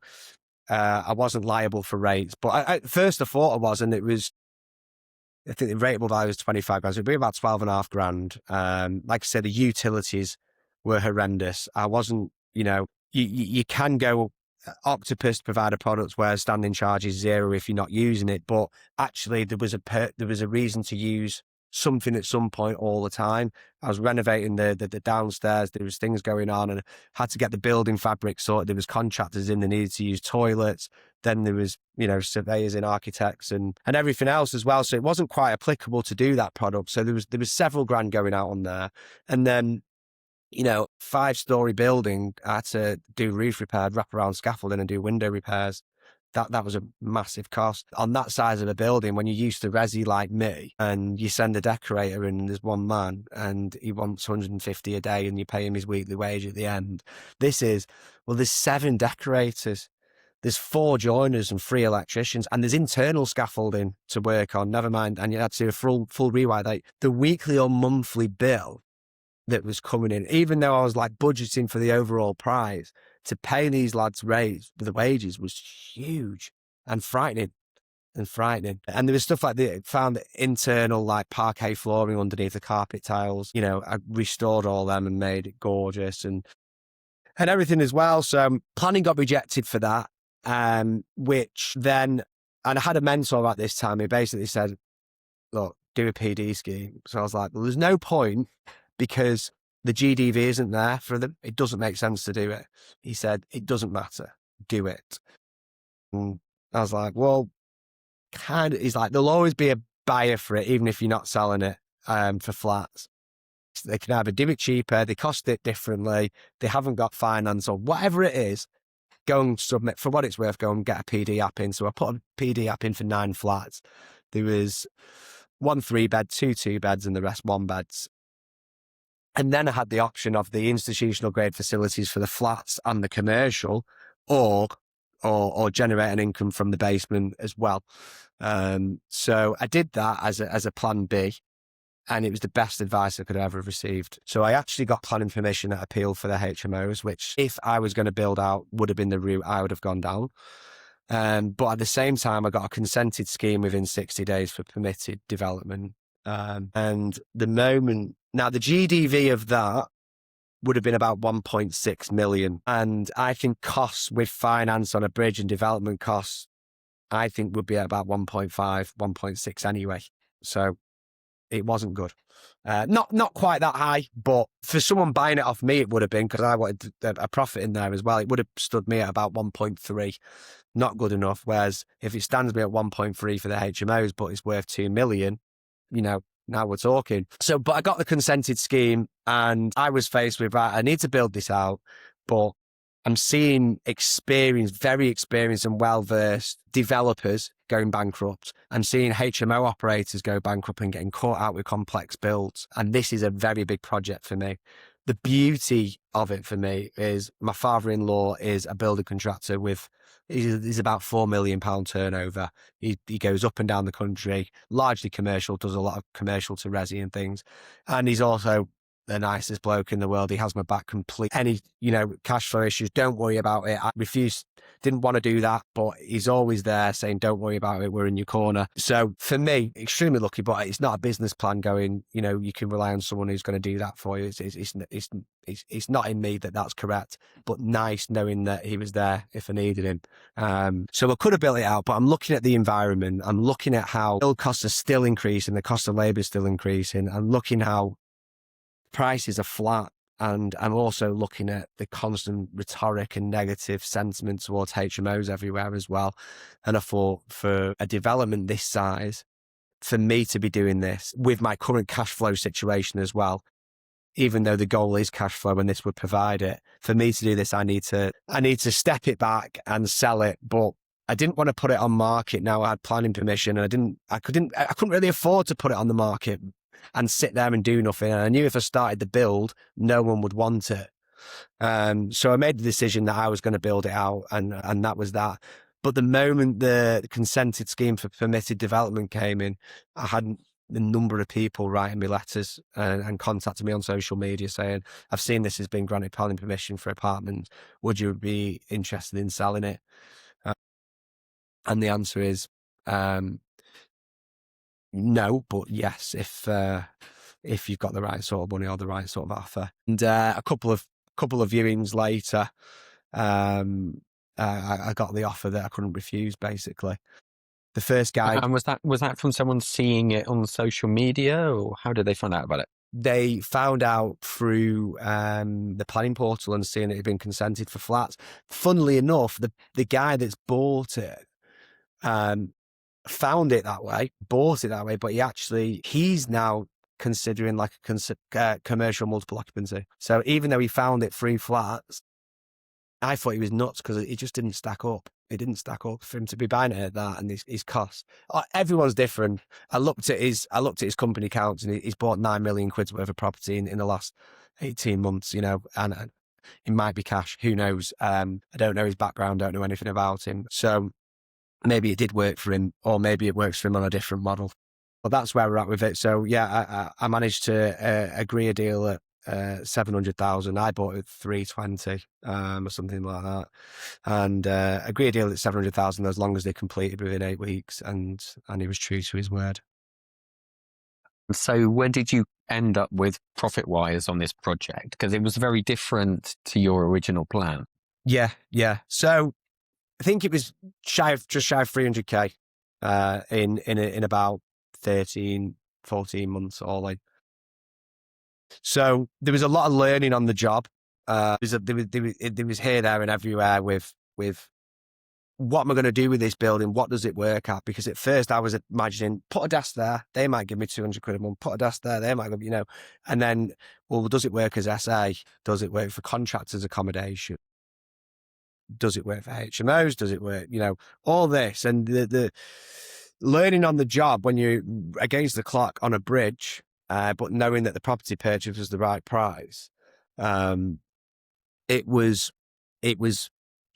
Speaker 2: I wasn't liable for rates. But at first I thought I was, and it was, I think the rateable value was 25 grand. So it'd be about 12.5 grand. Like I said, the utilities were horrendous. I wasn't, you know, you can go Octopus provide a product where standing charge is zero if you're not using it, but actually there was a reason to use something at some point all the time. I was renovating the downstairs. There was things going on, and had to get the building fabric sorted. There was contractors in that needed to use toilets. Then there was, you know, surveyors and architects and everything else as well. So it wasn't quite applicable to do that product. So there was several grand going out on there. And then 5-story building. I had to do roof repair, wrap around scaffolding and do window repairs. That was a massive cost. On that size of a building, when you're used to resi like me, and you send a decorator in and there's one man and he wants 150 a day and you pay him his weekly wage at the end. there's 7 decorators. There's 4 joiners and 3 electricians, and there's internal scaffolding to work on, never mind. And you had to do a full rewire. Like the weekly or monthly bill that was coming in, even though I was like budgeting for the overall price, to pay these lads the wages was huge and frightening. And there was stuff like that. Found internal like parquet flooring underneath the carpet tiles. I restored all them and made it gorgeous and everything as well. So planning got rejected for that. Which then, and I had a mentor at this time who basically said, look, do a PD scheme. So I was like, well, there's no point because the GDV isn't there for them. It doesn't make sense to do it. He said, it doesn't matter. Do it. And I was like, well, he's like, there'll always be a buyer for it, even if you're not selling it for flats. They can either do it cheaper, they cost it differently, they haven't got finance or whatever it is. Go and submit, for what it's worth, go and get a PD app in. So I put a PD app in for 9 flats. There was 1 3-bed, 2 2-beds, and the rest 1-beds. And then I had the option of the institutional grade facilities for the flats and the commercial, or generate an income from the basement as well. So I did that as a plan B. And it was the best advice I could ever have received. So I actually got planning permission at appeal for the HMOs, which if I was going to build out would have been the route I would have gone down. But at the same time, I got a consented scheme within 60 days for permitted development. And the GDV of that would have been about 1.6 million. And I think costs with finance on a bridge and development costs, I think would be at about 1.5, 1.6 anyway. So it wasn't good. Not quite that high, but for someone buying it off me, it would have been, because I wanted a profit in there as well. It would have stood me at about 1.3. Not good enough. Whereas if it stands me at 1.3 for the HMOs, but it's worth 2 million, now we're talking. So, but I got the consented scheme and I was faced with, right, I need to build this out, but I'm seeing very experienced and well-versed developers going bankrupt. I'm seeing HMO operators go bankrupt and getting caught out with complex builds. And this is a very big project for me. The beauty of it for me is my father-in-law is a builder contractor he's about £4 million turnover. He goes up and down the country, largely commercial, does a lot of commercial to resi and things. And he's also the nicest bloke in the world. He has my back complete. Any, cash flow issues, don't worry about it. I didn't want to do that, but he's always there saying, don't worry about it, we're in your corner. So for me, extremely lucky, but it's not a business plan going, you can rely on someone who's going to do that for you. It's not in me that's correct, but nice knowing that he was there if I needed him. So I could have built it out, but I'm looking at the environment. I'm looking at how build costs are still increasing, the cost of labour is still increasing. I'm looking how prices are flat, and I'm also looking at the constant rhetoric and negative sentiment towards HMOs everywhere as well. And I thought, for a development this size, for me to be doing this with my current cash flow situation as well, even though the goal is cash flow and this would provide it, for me to do this, I need to step it back and sell it. But I didn't want to put it on market. Now I had planning permission, and I couldn't really afford to put it on the market and sit there and do nothing. And I knew if I started the build, no one would want it. So I made the decision that I was going to build it out, and that was that. But the moment the consented scheme for permitted development came in, I had a number of people writing me letters and contacting me on social media saying, I've seen this has been granted planning permission for apartments. Would you be interested in selling it? And the answer is, no, but yes, if you've got the right sort of money or the right sort of offer. And a couple of viewings later, I got the offer that I couldn't refuse. Basically, the first guy.
Speaker 3: And was that from someone seeing it on social media, or how did they find out about it?
Speaker 2: They found out through the planning portal and seeing it had been consented for flats. Funnily enough, the guy that's bought it found it that way, bought it that way, but he's now considering like a commercial multiple occupancy. So even though he found it 3 flats, I thought he was nuts because it just didn't stack up. It didn't stack up for him to be buying it at that, and his costs. Everyone's different. I looked at his company accounts, and he's bought 9 million quid worth of property in the last 18 months. And it might be cash. Who knows? I don't know his background. Don't know anything about him. So maybe it did work for him, or maybe it works for him on a different model. But that's where we're at with it. So yeah, I managed to agree a deal at 700,000. I bought it at 320 or something like that, and agree a deal at 700,000 as long as they completed within 8 weeks, and he was true to his word.
Speaker 3: So where did you end up with profit-wise on this project? Because it was very different to your original plan.
Speaker 2: Yeah. So I think it was just shy of 300k in about 13, 14 months all in. So there was a lot of learning on the job. There was here, there, and everywhere with what am I going to do with this building? What does it work at? Because at first I was imagining, put a desk there, they might give me 200 quid a month. Put a desk there, they might give, and then, well, does it work as SA? Does it work for contractors accommodation? Does it work for HMOs? Does it work, all this, and the learning on the job when you're against the clock on a bridge, but knowing that the property purchase was the right price. It was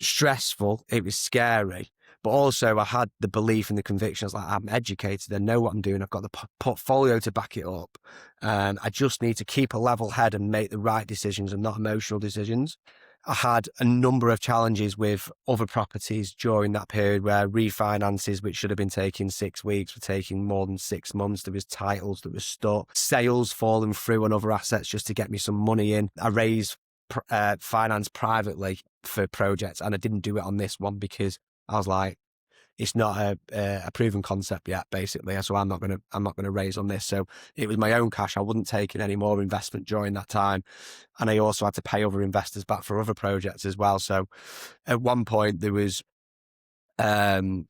Speaker 2: stressful. It was scary, but also I had the belief and the conviction. I was like, I'm educated. I know what I'm doing. I've got the portfolio to back it up. I just need to keep a level head and make the right decisions and not emotional decisions. I had a number of challenges with other properties during that period where refinances, which should have been taking 6 weeks, were taking more than 6 months. There was titles that were stuck, sales falling through on other assets just to get me some money in. I raised finance privately for projects, and I didn't do it on this one because I was like, it's not a proven concept yet, basically. So I'm not gonna raise on this. So it was my own cash. I wasn't taking any more investment during that time, and I also had to pay other investors back for other projects as well. So at one point there was private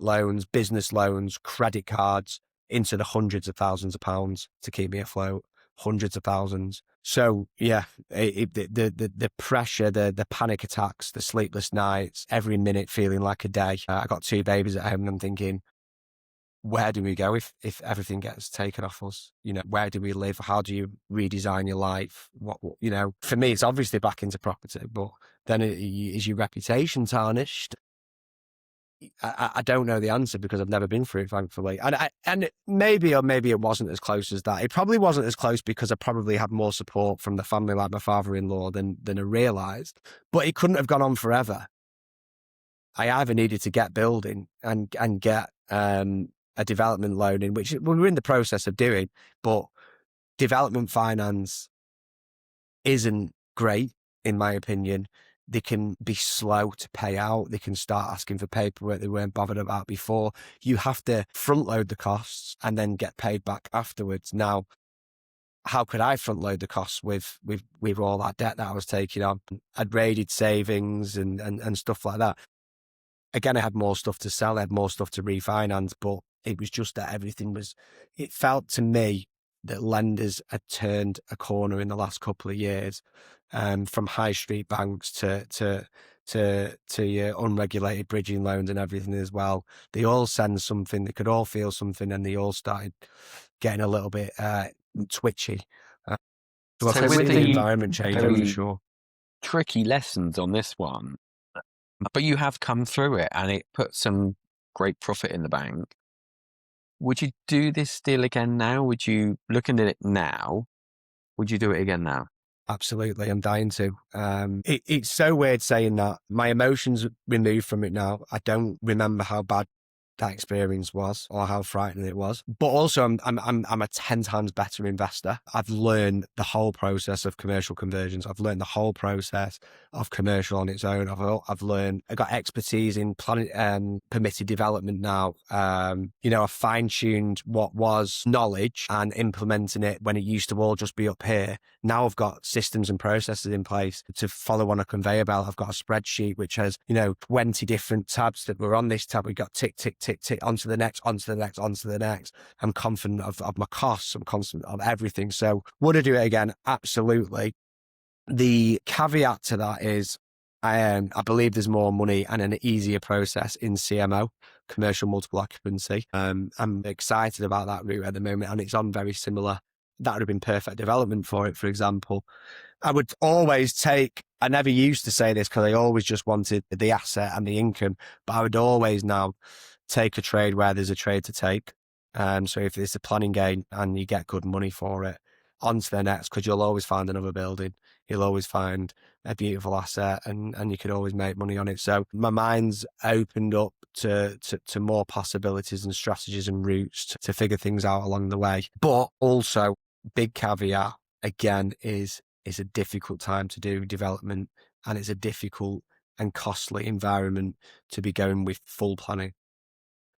Speaker 2: loans, business loans, credit cards into the hundreds of thousands of pounds to keep me afloat. Hundreds of thousands. So yeah, the pressure, the panic attacks, the sleepless nights, every minute feeling like a day. I got 2 babies at home, and I'm thinking, where do we go if everything gets taken off us? Where do we live? How do you redesign your life? What for me, it's obviously back into property, but then is your reputation tarnished? I don't know the answer because I've never been through it, thankfully. And maybe it wasn't as close as that. It probably wasn't as close because I probably had more support from the family, like my father-in-law, than I realised. But it couldn't have gone on forever. I either needed to get building and get a development loan in, which we were in the process of doing, but development finance isn't great, in my opinion. They can be slow to pay out. They can start asking for paperwork they weren't bothered about before. You have to front load the costs and then get paid back afterwards. Now, how could I front load the costs with all that debt that I was taking on? I'd raided savings and stuff like that. Again, I had more stuff to sell. I had more stuff to refinance, but it was just that it felt to me that lenders had turned a corner in the last couple of years. From high street banks to your unregulated bridging loans and everything as well. They all send something. They could all feel something, and they all started getting a little bit twitchy. So I think the environment changed for sure.
Speaker 3: Tricky lessons on this one, but you have come through it, and it put some great profit in the bank. Would you do this deal again now? Would you, looking at it now, would you do it again now?
Speaker 2: Absolutely, I'm dying to. It's so weird saying that. My emotions removed from it now. I don't remember how bad that experience was or how frightening it was. But also, I'm a 10 times better investor. I've learned the whole process of commercial conversions. I've learned the whole process of commercial on its own. I got expertise in permitted development now. I've fine-tuned what was knowledge and implementing it when it used to all just be up here. Now I've got systems and processes in place to follow on a conveyor belt. I've got a spreadsheet which has, 20 different tabs that were on this tab. We've got tick, tick, tick. tick, tick, onto the next, onto the next, onto the next. I'm confident of my costs. I'm confident of everything. So would I do it again? Absolutely. The caveat to that is I believe there's more money and an easier process in CMO, commercial multiple occupancy. I'm excited about that route at the moment, and it's on very similar. That would have been perfect development for it, for example. I would always take, I never used to say this because I always just wanted the asset and the income, but I would always now take a trade where there's a trade to take. So if it's a planning gain and you get good money for it, on to the next, because you'll always find another building. You'll always find a beautiful asset and you could always make money on it. So my mind's opened up to more possibilities and strategies and routes to figure things out along the way. But also, big caveat, again, is it's a difficult time to do development, and it's a difficult and costly environment to be going with full planning.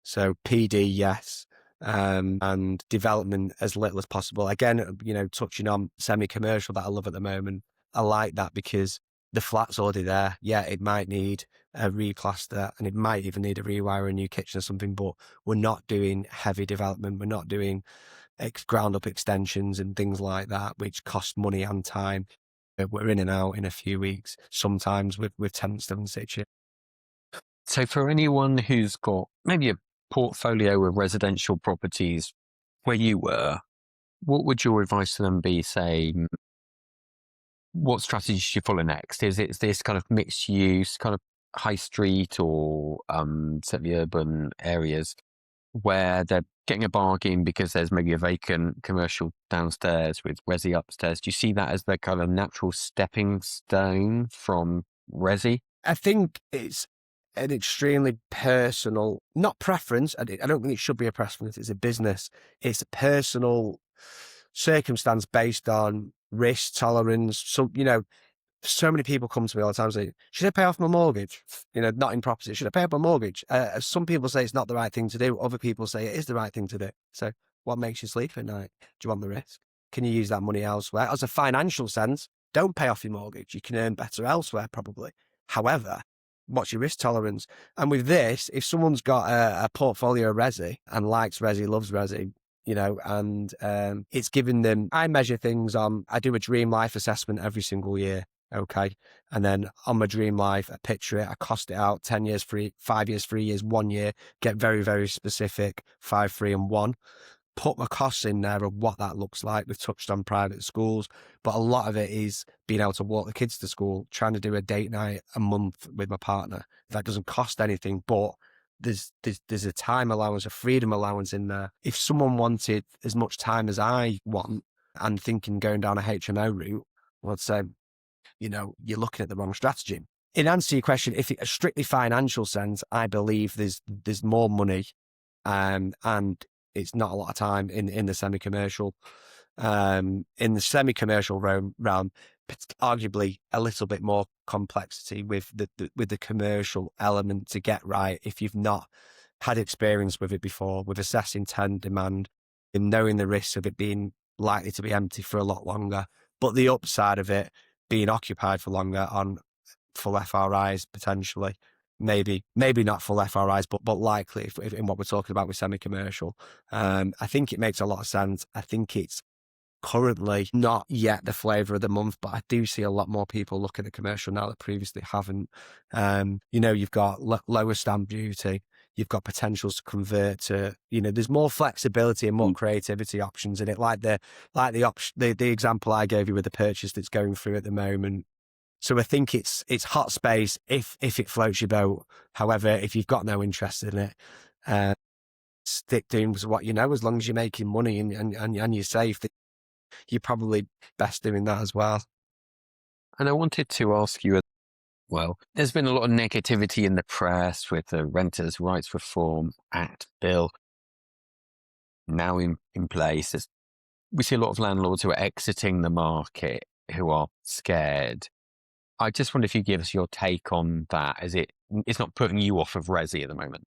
Speaker 2: So PD, yes, and development as little as possible. Again, touching on semi-commercial that I love at the moment. I like that because the flat's already there. Yeah, it might need a replaster and it might even need a rewire, a new kitchen or something, but we're not doing heavy development. We're not doing ground up extensions and things like that, which cost money and time. We're in and out in a few weeks, sometimes with tenants still in situ.
Speaker 3: So for anyone who's got maybe a portfolio of residential properties where you were, what would your advice to them be, say, what strategy should you follow next? Is it this kind of mixed use, kind of high street or certainly urban areas where they're getting a bargain because there's maybe a vacant commercial downstairs with resi upstairs? Do you see that as the kind of natural stepping stone from resi?
Speaker 2: I think it's an extremely personal, not preference. I don't think it should be a preference. It's a business. It's a personal circumstance based on risk tolerance. So many people come to me all the time and say, should I pay off my mortgage? Not in property. Should I pay off my mortgage? Some people say it's not the right thing to do. Other people say it is the right thing to do. So what makes you sleep at night? Do you want the risk? Can you use that money elsewhere? As a financial sense, don't pay off your mortgage. You can earn better elsewhere, probably. However, what's your risk tolerance? And with this, if someone's got a portfolio of resi and likes resi, loves resi, and it's given them, I measure things on, I do a dream life assessment every single year. Okay. And then on my dream life, I picture it, I cost it out 10 years, 5 years, 3 years, 1 year, get very, very specific, 5, 3 and 1. Put my costs in there of what that looks like. We've touched on private schools, but a lot of it is being able to walk the kids to school, trying to do a date night a month with my partner. That doesn't cost anything, but there's a time allowance, a freedom allowance in there. If someone wanted as much time as I want and thinking going down a HMO route, well, I'd say, you're looking at the wrong strategy. In answer to your question, if it's a strictly financial sense, I believe there's more money, and it's not a lot of time in the semi-commercial. In the semi-commercial realm, arguably a little bit more complexity with the commercial element to get right. If you've not had experience with it before, with assessing tenant demand and knowing the risks of it being likely to be empty for a lot longer, but the upside of it being occupied for longer on full FRIs potentially, maybe not full FRIs, but likely if in what we're talking about with semi-commercial. I think it makes a lot of sense. I think it's currently not yet the flavour of the month, but I do see a lot more people looking at commercial now that previously haven't. You've got lower stamp duty. You've got potentials to convert to, there's more flexibility and more creativity options in it. Like the example I gave you with the purchase that's going through at the moment. So I think it's hot space if it floats your boat. However, if you've got no interest in it, stick doing what you know. As long as you're making money and you're safe, you're probably best doing that as well.
Speaker 3: And I wanted to ask you, well, there's been a lot of negativity in the press with the Renters' Rights Reform Act bill now in place. We see a lot of landlords who are exiting the market, who are scared. I just wonder if you give us your take on that, as it's not putting you off of resi at the moment.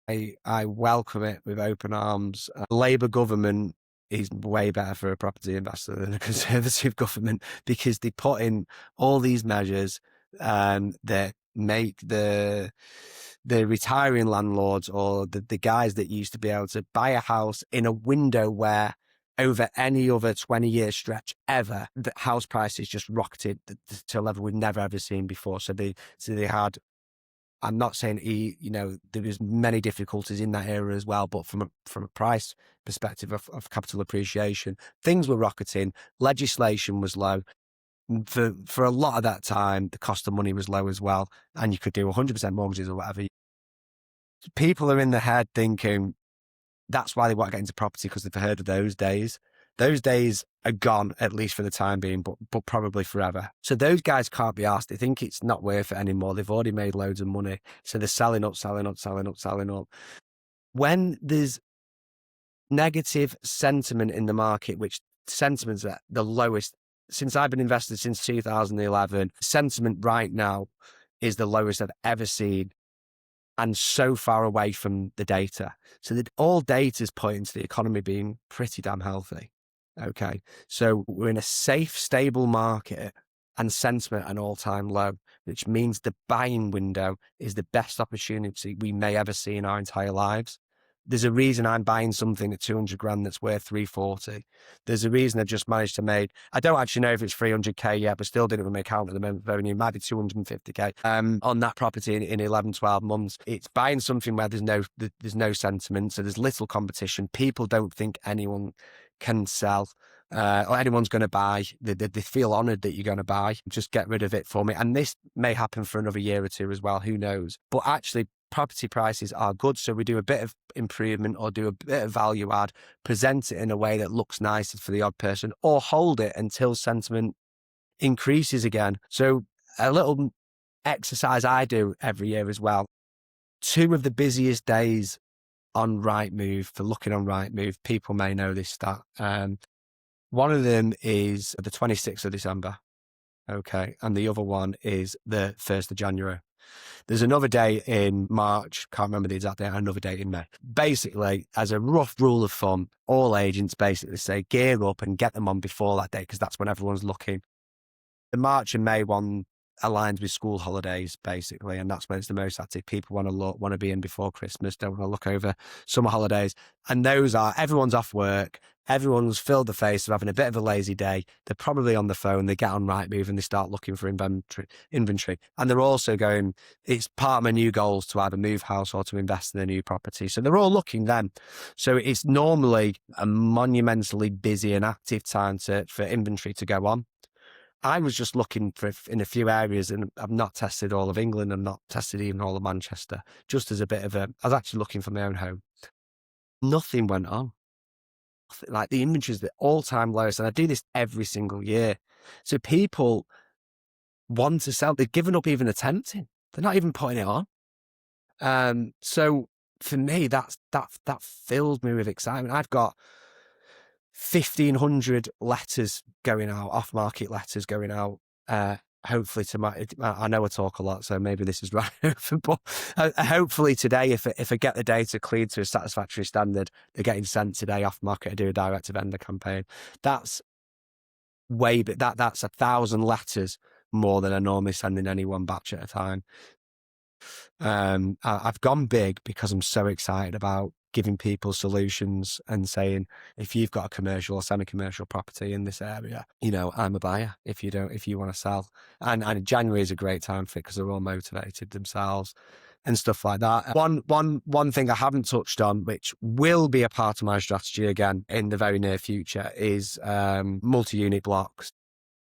Speaker 2: I welcome it with open arms. Labour government is way better for a property investor than a Conservative government, because they put in all these measures that make the the retiring landlords or the guys that used to be able to buy a house in a window where over any other 20-year stretch ever, the house prices just rocketed to a level we've never ever seen before. So they had, I'm not saying there was many difficulties in that era as well, but from a price perspective of capital appreciation, things were rocketing. Legislation was low. For a lot of that time, the cost of money was low as well, and you could do 100% mortgages or whatever. People are in their head thinking that's why they want to get into property, because they've heard of those days. Those days are gone, at least for the time being, but probably forever. So those guys can't be asked. They think it's not worth it anymore. They've already made loads of money. So they're selling up. When there's negative sentiment in the market, which sentiment's at the lowest since I've been invested since 2011, sentiment right now is the lowest I've ever seen, and so far away from the data. So that all data is pointing to the economy being pretty damn healthy. Okay. So we're in a safe, stable market and sentiment at an all-time low, which means the buying window is the best opportunity we may ever see in our entire lives. There's a reason I'm buying something at 200 grand that's worth 340. There's a reason I've just managed to make, I don't actually know if it's 300k yet, but still didn't make account at the moment. Revenue might be 250k on that property in 11, 12 months. It's buying something where there's no sentiment. So there's little competition. People don't think anyone can sell or anyone's going to buy. They feel honoured that you're going to buy. Just get rid of it for me. And this may happen for another year or two as well. Who knows? But actually, property prices are good. So we do a bit of improvement or do a bit of value add, present it in a way that looks nice for the odd person, or hold it until sentiment increases again. So a little exercise I do every year as well. 2 of the busiest days on Rightmove, for looking on Rightmove, people may know this stat. One of them is the 26th of December. Okay. And the other one is the 1st of January. There's another day in March, can't remember the exact date, and another day in May. Basically, as a rough rule of thumb, all agents basically say gear up and get them on before that day, because that's when everyone's looking. The March and May one aligns with school holidays, basically, and that's when it's the most active. People want to be in before Christmas, don't want to look over summer holidays. And those are, everyone's off work, everyone's filled the face of having a bit of a lazy day. They're probably on the phone, they get on Rightmove and they start looking for inventory. And they're also going, it's part of my new goals to either move house or to invest in a new property. So they're all looking then. So it's normally a monumentally busy and active time for inventory to go on. I was just looking for in a few areas, and I've not tested all of England and not tested even all of Manchester, just as a bit of I was actually looking for my own home. Nothing went on. Like the inventory is the all-time lowest, and I do this every single year. So people want to sell. They've given up even attempting. They're not even putting it on. So for me, that filled me with excitement. I've got 1,500 letters going out, off-market letters going out, hopefully I know I talk a lot, so maybe this is right, but hopefully today, if I get the data cleared to a satisfactory standard, they're getting sent today off-market. I do a direct-to-vendor campaign. That's that's 1,000 letters more than I normally send in any one batch at a time. I've gone big because I'm so excited about giving people solutions and saying, if you've got a commercial or semi-commercial property in this area, I'm a buyer if you want to sell. And January is a great time for it because they're all motivated themselves and stuff like that. One thing I haven't touched on, which will be a part of my strategy again in the very near future, is multi-unit blocks.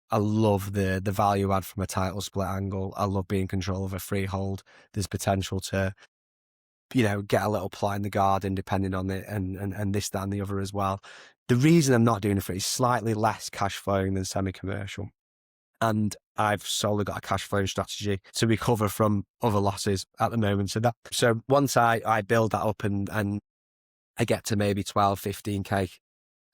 Speaker 2: I love the value add from a title split angle. I love being in control of a freehold. There's potential to, get a little plot in the garden depending on it and this, that and the other as well. The reason I'm not doing it for it is slightly less cash flowing than semi-commercial. And I've solely got a cash flow strategy to recover from other losses at the moment. So once I build that up and I get to maybe 12, 15k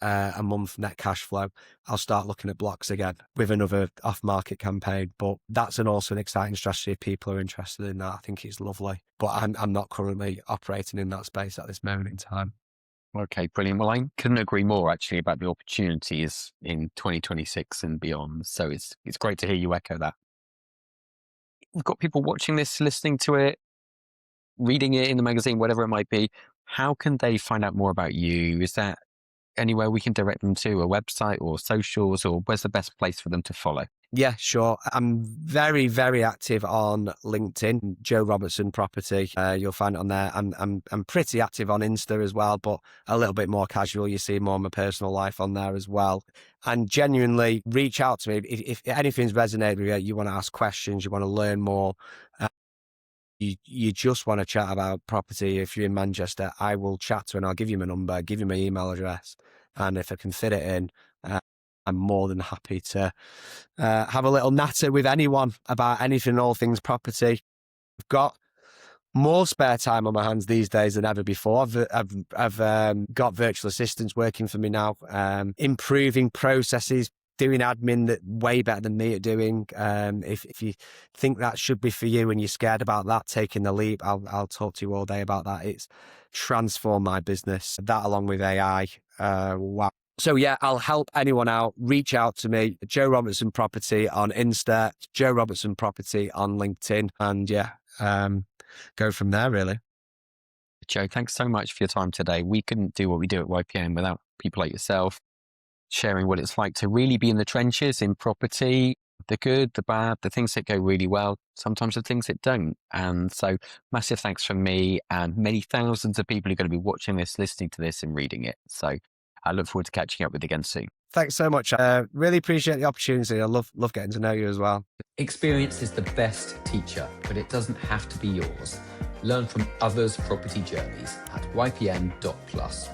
Speaker 2: a month net cash flow, I'll start looking at blocks again with another off-market campaign. But that's also an exciting strategy if people are interested in that. I think it's lovely, but I'm not currently operating in that space at this moment in time.
Speaker 3: Okay, brilliant. Well, I couldn't agree more actually about the opportunities in 2026 and beyond. So it's great to hear you echo that. We've got people watching this, listening to it. reading it in the magazine, whatever it might be, how can they find out more about you? Is that anywhere we can direct them to, a website or socials, or where's the best place for them to follow?
Speaker 2: Yeah, sure. I'm very, very active on LinkedIn, Joe Robertson Property. You'll find it on there. I'm pretty active on Insta as well, but a little bit more casual. You see more of my personal life on there as well. And genuinely reach out to me if anything's resonated with you. You want to ask questions, you want to learn more. You just want to chat about property. If you're in Manchester, I will chat to you and I'll give you my number, give you my email address. And if I can fit it in, I'm more than happy to have a little natter with anyone about anything, all things property. I've got more spare time on my hands these days than ever before. I've got virtual assistants working for me now, improving processes, doing admin that way better than me at doing. If you think that should be for you and you're scared about that, taking the leap, I'll talk to you all day about that. It's transformed my business. That along with AI. Wow. So yeah, I'll help anyone out. Reach out to me, Joe Robertson Property on Insta, Joe Robertson Property on LinkedIn, and yeah, go from there really.
Speaker 3: Joe, thanks so much for your time today. We couldn't do what we do at YPN without people like yourself sharing what it's like to really be in the trenches in property, the good, the bad, the things that go really well, sometimes the things that don't. And so massive thanks from me and many thousands of people who are going to be watching this, listening to this and reading it. So I look forward to catching up with you again soon.
Speaker 2: Thanks so much. I really appreciate the opportunity. I love getting to know you as well.
Speaker 4: Experience is the best teacher, but it doesn't have to be yours. Learn from others' property journeys at ypn.plus.